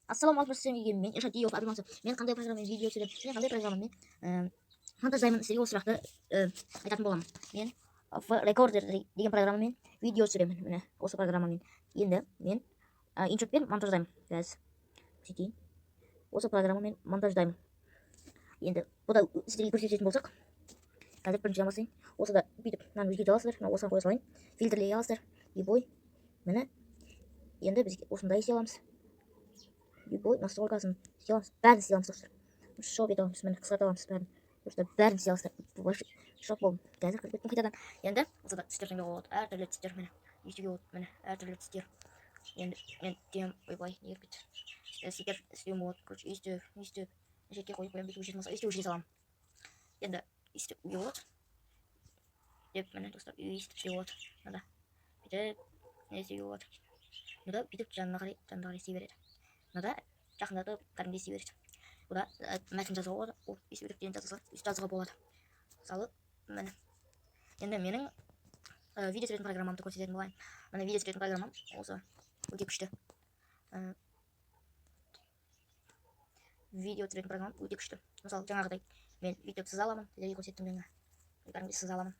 Assalomu alaykum, men Eshadiyev Abdulmansur. Men qanday programmaning video tushirib, men qanday programmani montajlayman sizga o'z suraqda aytатын bo'laman. Men Recorder degan programmaning video tushiraman. Mana o'sha programmaning. Endi men intropen montajlayman. Gaz. Sekin. O'sha programmani men montajlayman. Endi bunda sizga ko'rsatishim bo'lsak, hozir birinchidan bosing. O'sada bitib, mana bizga javoblar, mana o'sani qo'ya soling. Filtrli yozdir. Любой. Mana endi biz o'shunday ish qilamiz. Любой настройкасын сделаем, бәрін істейміз достар. Шоу етеміз, міне қысқартамыз бәрін. Достар бәрін істейміз. Шоп болдым. Қазір кіріп кеттім қайтадан. Енді осыда тістерге болады, әртүрлі тістер міне. Естуге болады, міне әртүрлі тістер. Енді мен дем ойбай не кетті. Секер істеуім болады. Короче, естіп. Жерге қойып қоямын, бүйтіп өшетін болса, естіп саламын. Енді естіп үйге болады. Деп міне достар, үй естіп істеуге болады. Мында бүйтіп не істеуге болады. Мында бүйтіп жанына қарай істей береді. Мында жақындатып кәдімгідей істей береді. Бұда мәтін жазуға болады, ол естіп жазуға болады. Мысалы, міне. Енді менің видео түсіретін программамды көрсететін болайын. Міне видео түсіретін программам осы өте күшті. Видео түсіретін программам өте күшті. Мысалы, жаңағыдай мен видео сыза аламын, сіздерге көрсеттім жаңа. Кәдімгідей сыза аламын.